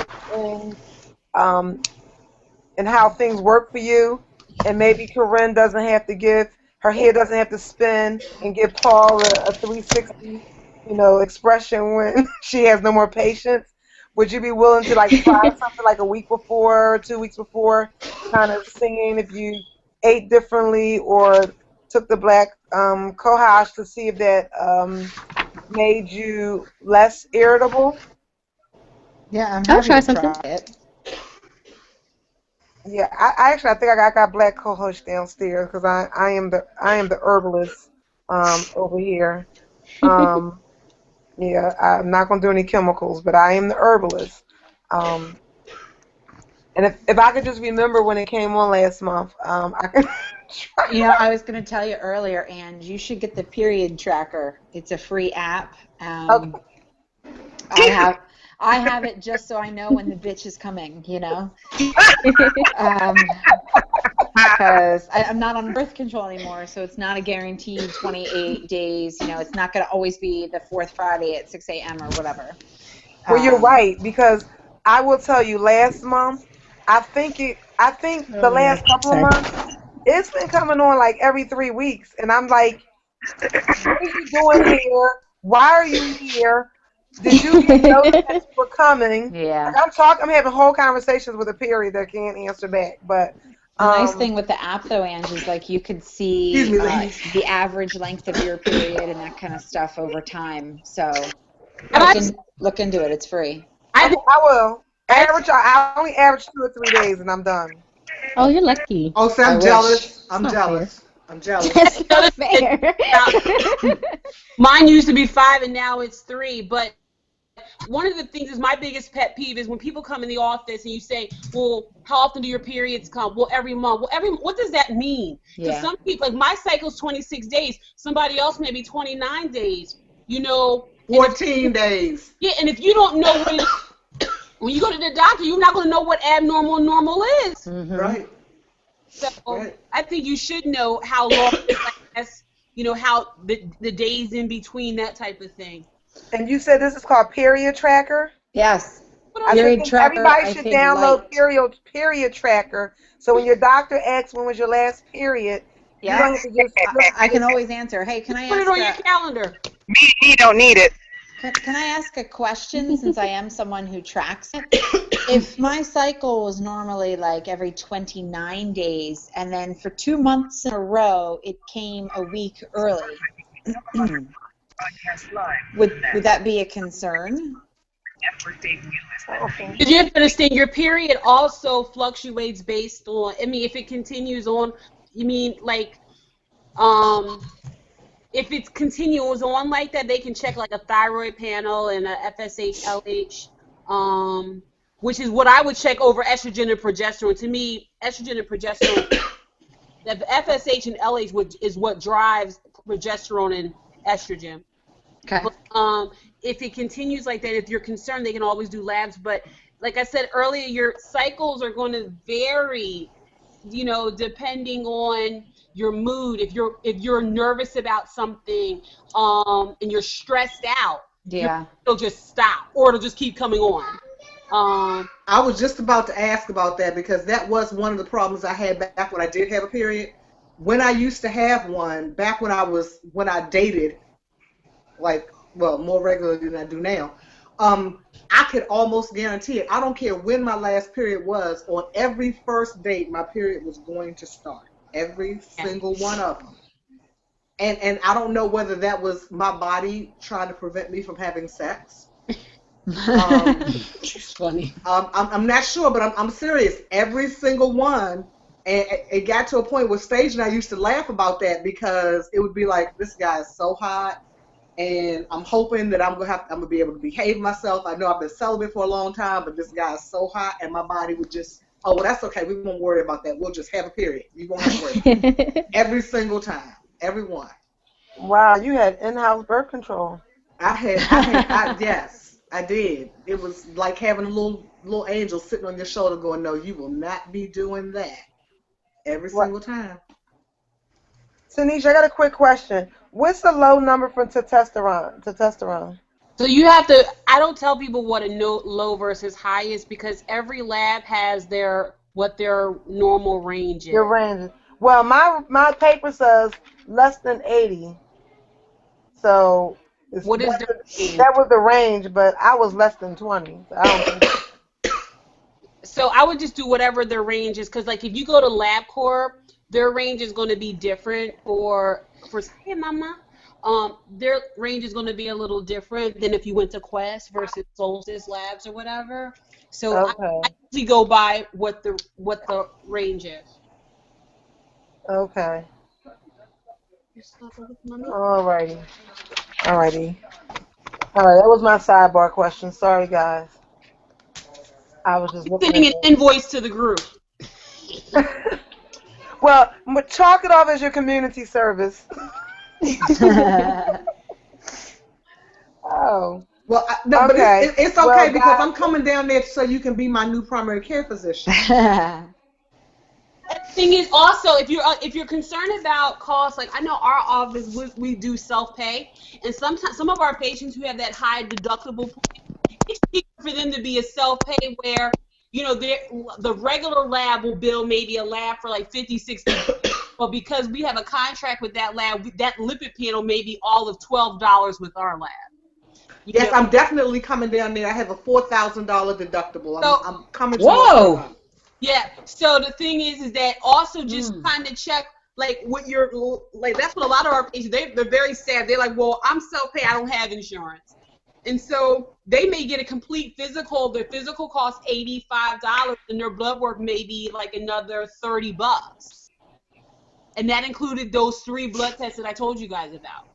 in how things work for you? And maybe Corinne doesn't have to her head doesn't have to spin and give Paul a 360, expression when she has no more patience. Would you be willing to try something like a week before, 2 weeks before, kind of seeing if you ate differently or took the black cohosh to see if that made you less irritable? Yeah, I'll try something. It. Yeah, I think I got black cohosh downstairs because I am the herbalist over here. Yeah, I'm not gonna do any chemicals, but I am the herbalist. And if I could just remember when it came on last month, I could. I was going to tell you earlier, Ange, you should get the period tracker. It's a free app. Okay. I have it just so I know when the bitch is coming, because I'm not on birth control anymore, so it's not a guaranteed 28 days. It's not going to always be the fourth Friday at 6 a.m. or whatever. Well, you're right, because I will tell you, last month, I think the last couple of months, it's been coming on like every 3 weeks, and I'm like, what are you doing here? Why are you here? Did you notice that you were coming? Yeah. I'm having whole conversations with a period that can't answer back, but. The nice thing with the app, though, Ange, is you could see the average length of your period and that kind of stuff over time. So look into it. It's free. I will. I only average 2 or 3 days, and I'm done. Oh, you're lucky. Oh, so I'm jealous. I'm jealous. I'm jealous. That's not fair. Mine used to be 5, and now it's 3. But one of the things is my biggest pet peeve is when people come in the office and you say, well, how often do your periods come? Well, every month. Well, what does that mean? Because some people, my cycle's 26 days. Somebody else may be 29 days. 14 days. Yeah, and if you don't know when you go to the doctor, you're not going to know what abnormal and normal is. Mm-hmm. Right. So I think you should know how long it lasts, how the days in between, that type of thing. And you said this is called Period Tracker? Yes. Everybody should download Period Tracker. So when your doctor asks when was your last period, you don't have to just. I can always answer. Hey, can I put it on your calendar? Me don't need it. Can I ask a question since I am someone who tracks it? If my cycle was normally every 29 days and then for 2 months in a row it came a week early, would that be a concern? Okay. Because you have to understand, your period also fluctuates based on. I mean, if it continues on, you mean like, if it continues on like that, they can check like a thyroid panel and a FSH, LH, which is what I would check over estrogen and progesterone. To me, estrogen and progesterone, the FSH and LH is what drives progesterone and estrogen. Okay. But if it continues like that, if you're concerned, they can always do labs. But like I said earlier, your cycles are going to vary, depending on your mood. If you're nervous about something, and you're stressed out, Yeah. it'll just stop, or it'll just keep coming on. I was just about to ask about that because that was one of the problems I had back when I did have a period. When I used to have one, back when I dated, more regularly than I do now, I could almost guarantee it. I don't care when my last period was. On every first date, my period was going to start. Every single one of them. And I don't know whether that was my body trying to prevent me from having sex. It's funny. I'm not sure, but I'm serious. Every single one. And it got to a point where Stage and I used to laugh about that because it would be like, this guy is so hot. And I'm hoping that I'm gonna be able to behave myself. I know I've been celibate for a long time, but this guy is so hot, and my body would just, oh, well, that's okay. We won't worry about that. We'll just have a period. You won't have to worry about it. Every single time, every one. Wow, you had in-house birth control. Yes, I did. It was like having a little angel sitting on your shoulder, going, "No, you will not be doing that." Every single time. Tanisha, I got a quick question. What's the low number for testosterone? So you have to. I don't tell people what a low versus high is because every lab has what their normal range is. Your range. Well, my paper says less than 80. So what is the range? That was the range, but I was less than 20. So I don't think. So I would just do whatever their range is, because like if you go to LabCorp, their range is going to be different for hey mama, their range is going to be a little different than if you went to Quest versus Solstice Labs or whatever. So Okay. I usually go by what the range is. Okay. Alrighty. All right, that was my sidebar question. Sorry, guys. I was just sending an invoice to the group. Well, chalk it off as your community service. Oh. Well, no, okay. But it's okay because I'm coming down there so you can be my new primary care physician. The thing is also, if you're concerned about costs, like I know our office we do self-pay, and sometimes some of our patients who have that high deductible point, it's cheaper for them to be a self-pay where the regular lab will bill maybe a lab for like $50, $60, but because we have a contract with that lab, that lipid panel may be all of $12 with our lab. Yes, I'm definitely coming down there. I have a $4,000 deductible. I'm coming to Whoa! Yeah, so the thing is that also just kind of check, like, what you're, like, that's what a lot of our patients, they're very sad. They're like, well, I'm self-pay, I don't have insurance. And so they may get a complete physical. Their physical costs $85, and their blood work may be like another $30. And that included those 3 blood tests that I told you guys about.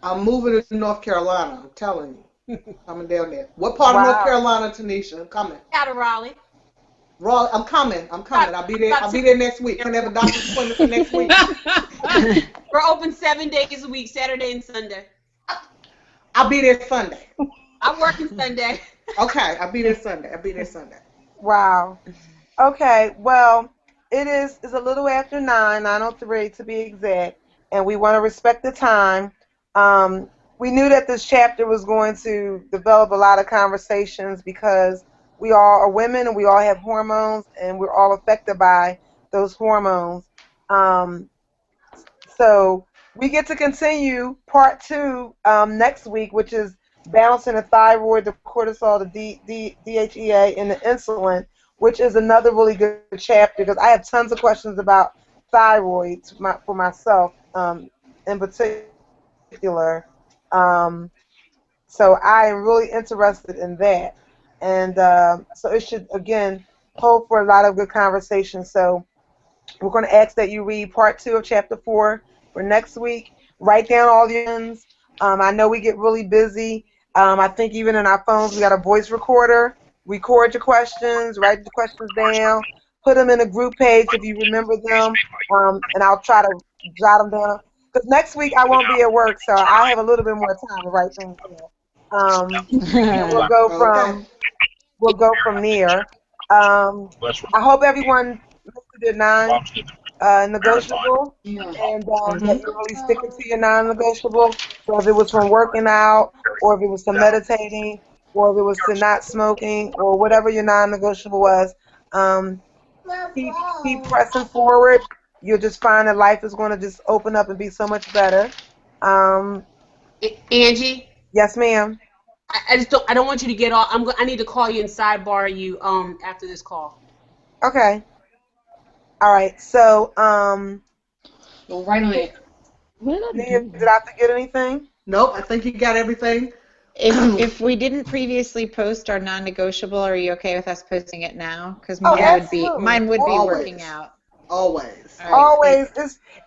I'm moving to North Carolina, I'm telling you. Coming down there. What part of North Carolina, Tanisha? I'm coming. Out of Raleigh. Raleigh, I'm coming. I'll be there next week. Can I have a doctor's appointment for next week? We're open 7 days a week, Saturday and Sunday. I'll be there Sunday. I'm working Sunday. Okay, I'll be there Sunday. Wow. Okay, well, it's a little after 9:03 to be exact, and we want to respect the time. We knew that this chapter was going to develop a lot of conversations because we all are women and we all have hormones and we're all affected by those hormones. So we get to continue part 2 next week, which is balancing the thyroid, the cortisol, the DHEA, and the insulin, which is another really good chapter because I have tons of questions about thyroid for myself in particular. So I am really interested in that. And so it should, again, hold for a lot of good conversation. So we're going to ask that you read part 2 of chapter 4 for next week. Write down all your questions. I know we get really busy. I think even in our phones we got a voice recorder. Record your questions, write the questions down, put them in a group page if you remember them, and I'll try to jot them down. Because next week I won't be at work, so I'll have a little bit more time to write things down. And we'll go from there. I hope everyone listed their non-negotiable, and that you're really sticking to your non-negotiable. So if it was from working out, or if it was from meditating, or if it was to not smoking, or whatever your non-negotiable was, keep pressing forward. You'll just find that life is going to just open up and be so much better. Angie? Yes, ma'am. I don't want you to get off. I need to call you and sidebar you after this call. Okay. All right. So Go right on it. did I forget anything? Nope, I think you got everything. If we didn't previously post our non-negotiable, are you okay with us posting it now? Because absolutely. mine would be Always. working out. Always. All right. Always.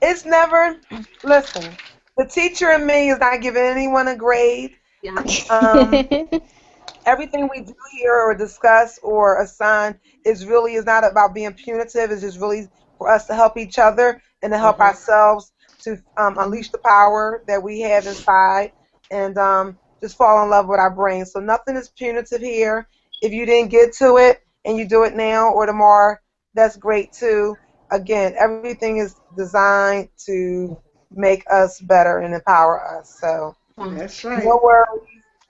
It's never. Listen, the teacher in me is not giving anyone a grade. Yeah. Everything we do here or discuss or assign is not about being punitive. It's just really for us to help each other and to help ourselves to unleash the power that we have inside and just fall in love with our brains. So nothing is punitive here. If you didn't get to it and you do it now or tomorrow, that's great too. Again, everything is designed to make us better and empower us. So That's right. no worries.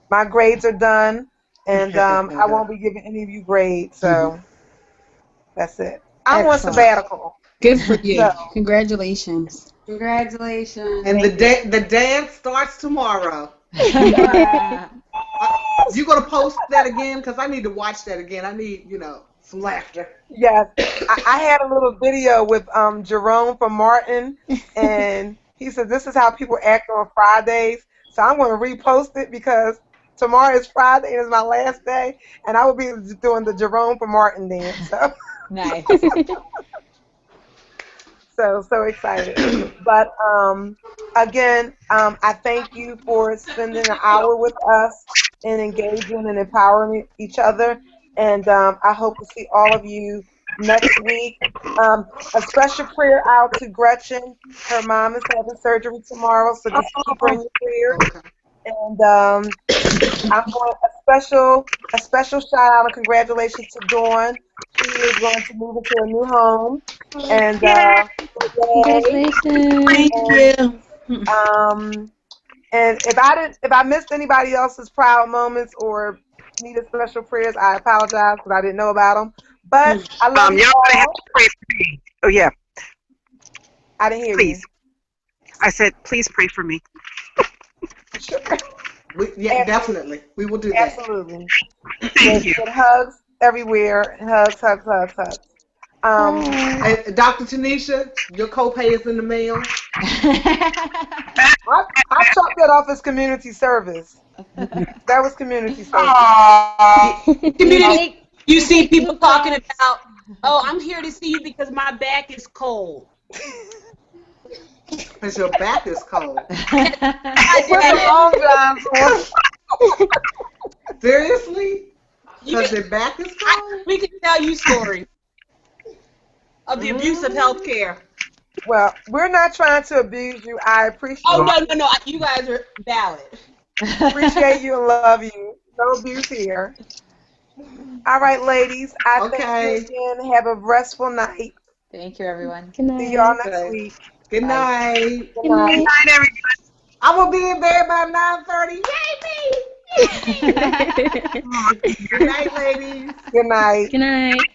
My grades are done, and I won't be giving any of you grades. So that's it. I'm on sabbatical. Good for you. So, Congratulations. Congratulations. And the dance starts tomorrow. You gonna post that again? Because I need to watch that again. I need, some laughter. yes, I had a little video with Jerome from Martin, and he said this is how people act on Fridays. So I'm going to repost it because tomorrow is Friday and it's my last day, and I will be doing the Jerome from Martin dance. So. Nice. So excited. But again, I thank you for spending an hour with us and engaging and empowering each other. And I hope to see all of you next week. A special prayer out to Gretchen. Her mom is having surgery tomorrow, so just keep her in your prayers. And I'm going a special shout out and congratulations to Dawn. She is going to move into a new home. And Congratulations. Thank you. And if I missed anybody else's proud moments or needed special prayers, I apologize because I didn't know about them. But I love you y'all all. gonna have to pray for me. Oh yeah, I didn't hear please. I said, please pray for me. you. Sure. Yeah, definitely. We will do that. Absolutely. Thank you. Good hugs everywhere. Hugs. And Dr. Tanisha, your copay is in the mail. I chalked that off as community service. That was community service. Community, you see people talking about, oh, I'm here to see you because my back is cold. Because your back is cold. I put the long johns on. Seriously? Because your back is cold? We can tell you stories of the abuse of healthcare. Well, we're not trying to abuse you. I appreciate Oh, no. You guys are valid. appreciate you and love you. No abuse here. All right, ladies. I thank you again. Have a restful night. Thank you, everyone. Good night. See y'all next week. Good night. Good night. Good night, everybody. I'm going to be in bed by 9:30. Yay, me! Good night, ladies. Good night. Good night.